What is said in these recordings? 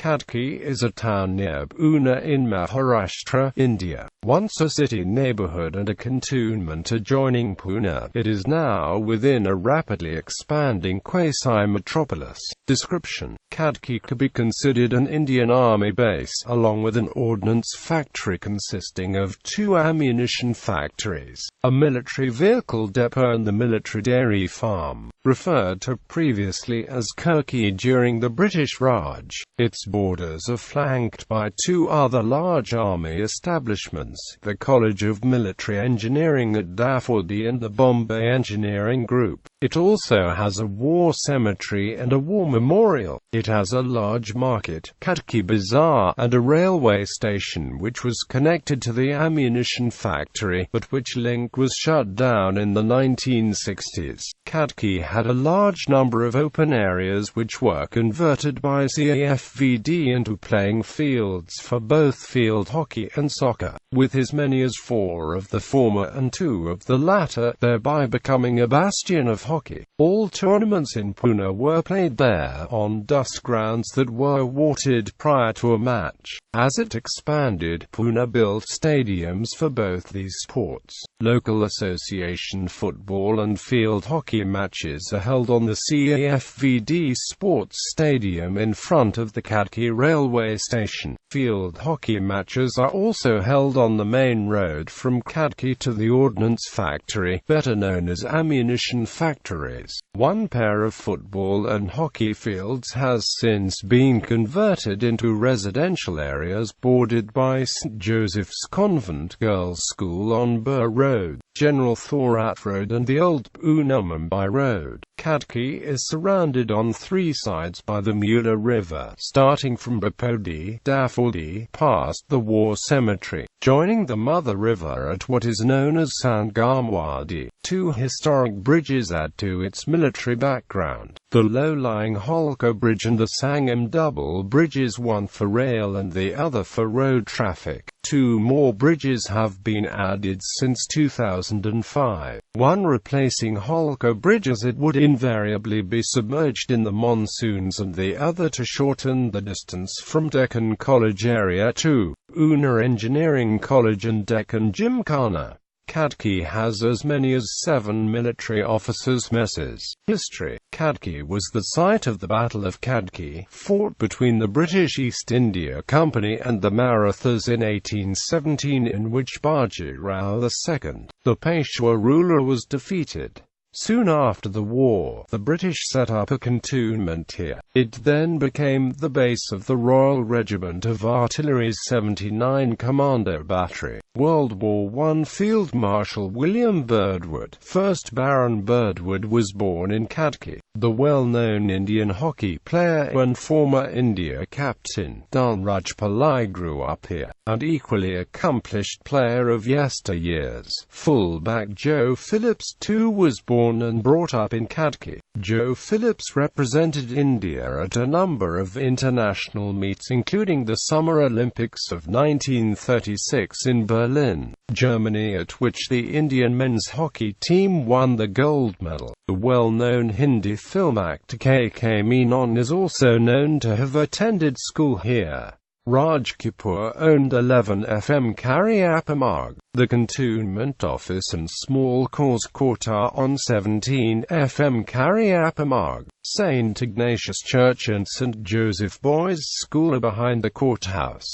Khadki is a town near Pune in Maharashtra, India. Once a city neighborhood and a cantonment adjoining Pune, it is now within a rapidly expanding quasi-metropolis. Description: Khadki could be considered an Indian Army base, along with an ordnance factory consisting of 2 ammunition factories, a military vehicle depot and the military dairy farm, referred to previously as Khadki during the British Raj. Its borders are flanked by 2 other large army establishments, the College of Military Engineering at Dörrbecker and the Bombay Engineering Group. It also has a war cemetery and a war memorial. It has a large market, Khadki Bazaar, and a railway station which was connected to the ammunition factory, but which link was shut down in the 1960s. Khadki had a large number of open areas which were converted by CAFVD into playing fields for both field hockey and soccer, with as many as 4 of the former and 2 of the latter, thereby becoming a bastion of hockey. All tournaments in Pune were played there, on dust grounds that were watered prior to a match. As it expanded, Pune built stadiums for both these sports. Local association football and field hockey matches are held on the CAFVD Sports Stadium in front of the Khadki railway station. Field hockey matches are also held on the main road from Khadki to the ordnance factory, better known as ammunition factories. 1 pair of football and hockey fields has since been converted into residential areas bordered by St. Joseph's Convent Girls' School on Burr Road, General Thorat Road and the Old Pune-Mumbai Road. Khadki is surrounded on 3 sides by the Mula River, starting from Bapodi, Dafodi, past the War Cemetery, joining the Mother River at what is known as Sangamwadi. 2 historic bridges add to its military background: the low-lying Holko Bridge and the Sangam double bridges, one for rail and the other for road traffic. 2 more bridges have been added since 2005, one replacing Holko Bridge as it would invariably be submerged in the monsoons, and the other to shorten the distance from Deccan College area to Pune Engineering College and Deccan Gymkhana. Khadki has as many as 7 military officers' messes. History: Khadki was the site of the Battle of Khadki, fought between the British East India Company and the Marathas in 1817, in which Baji Rao II, the Peshwa ruler, was defeated. Soon after the war, the British set up a cantonment here. It then became the base of the Royal Regiment of Artillery's 79 Commando Battery. World War I Field Marshal William Birdwood, 1st Baron Birdwood, was born in Khadki. The well-known Indian hockey player and former India captain Dörrbecker Pillai grew up here, and equally accomplished player of yesteryears, fullback Joe Phillips too was born and brought up in Khadki. Joe Phillips represented India at a number of international meets, including the Summer Olympics of 1936 in Berlin, Germany, at which the Indian men's hockey team won the gold medal. The well-known Hindi film actor K.K. Menon is also known to have attended school here. Raj Kapoor owned 11 FM Kariappa Marg, the cantonment office, and small cause court are on 17 FM Kariappa Marg. St. Ignatius Church and St. Joseph Boys School are behind the courthouse.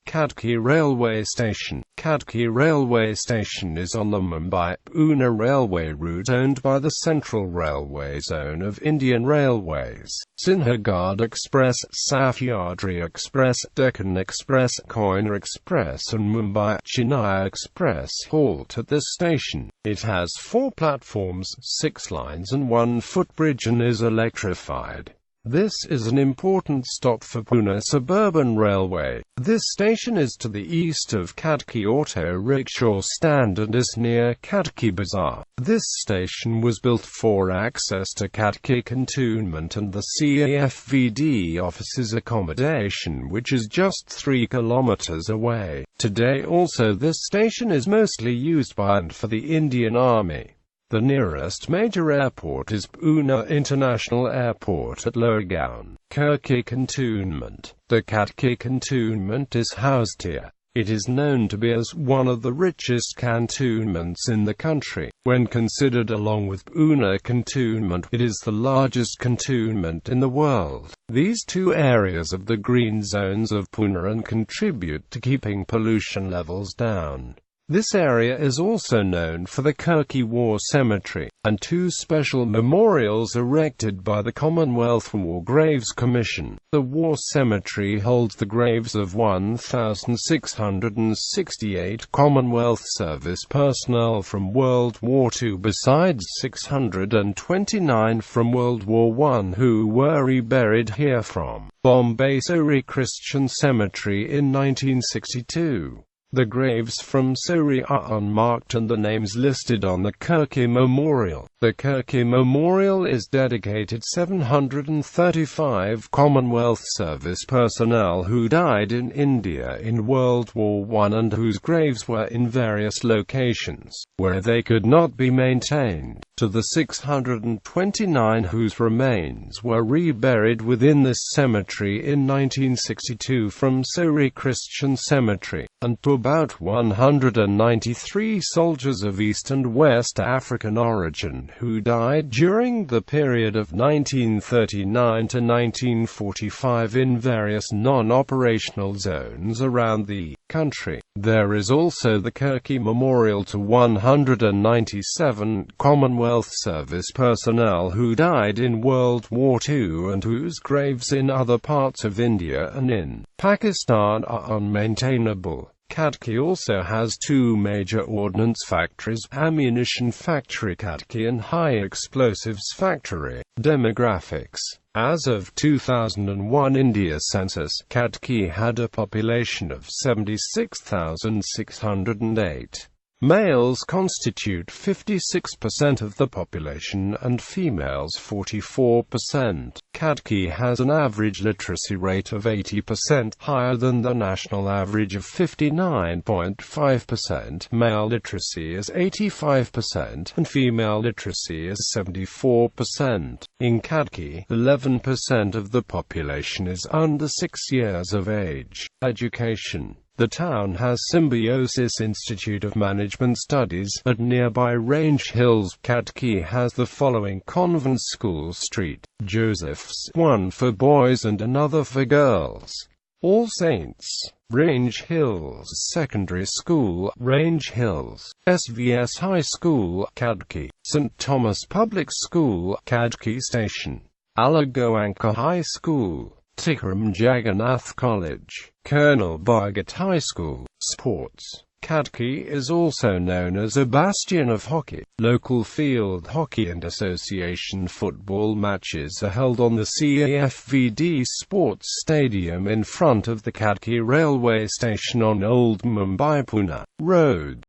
Khadki Railway Station. Khadki Railway Station is on the Mumbai-Pune railway route owned by the Central Railway Zone of Indian Railways. Sinhagad Express, Sahyadri Express, Deccan Express, Koyna Express and Mumbai-Chennai Express halt at this station. It has 4 platforms, 6 lines and 1 footbridge and is electrified. This is an important stop for Pune Suburban Railway. This station is to the east of Khadki Auto Rickshaw Stand and is near Khadki Bazaar. This station was built for access to Khadki cantonment and the CAFVD offices accommodation, which is just 3 kilometers away. Today also this station is mostly used by and for the Indian Army. The nearest major airport is Pune International Airport at Logaon, Khadki cantonment. The Khadki cantonment is housed here. It is known to be as one of the richest cantonments in the country. When considered along with Pune cantonment, it is the largest cantonment in the world. These two areas of the green zones of Pune contribute to keeping pollution levels down. This area is also known for the Khadki War Cemetery, and two special memorials erected by the Commonwealth War Graves Commission. The War Cemetery holds the graves of 1,668 Commonwealth service personnel from World War II besides 629 from World War I who were reburied here from Bombay Surrey Christian Cemetery in 1962. The graves from Surrey are unmarked and the names listed on the Khadki Memorial. The Khadki Memorial is dedicated 735 Commonwealth service personnel who died in India in World War I and whose graves were in various locations, where they could not be maintained, to the 629 whose remains were reburied within this cemetery in 1962 from Surrey Christian Cemetery, and to about 193 soldiers of East and West African origin who died during the period of 1939 to 1945 in various non-operational zones around the country. There is also the Khadki Memorial to 197 Commonwealth service personnel who died in World War II and whose graves in other parts of India and in Pakistan are unmaintainable. Khadki also has two major ordnance factories, ammunition factory Khadki and high explosives factory. Demographics. As of 2001 India census, Khadki had a population of 76,608. Males constitute 56% of the population and females 44%. Khadki has an average literacy rate of 80%, higher than the national average of 59.5%. Male literacy is 85% and female literacy is 74%. In Khadki, 11% of the population is under 6 years of age. Education. The town has Symbiosis Institute of Management Studies at nearby Range Hills. Khadki has the following convent schools: St. Joseph's, one for boys and another for girls. All Saints, Range Hills Secondary School, Range Hills, SVS High School, Khadki, St. Thomas Public School, Khadki Station, Alagoanka High School, Tikram Jagannath College, Colonel Bargat High School. Sports. Khadki is also known as a bastion of hockey. Local field hockey and association football matches are held on the CAFVD Sports Stadium in front of the Khadki railway station on Old Mumbai-Pune Road.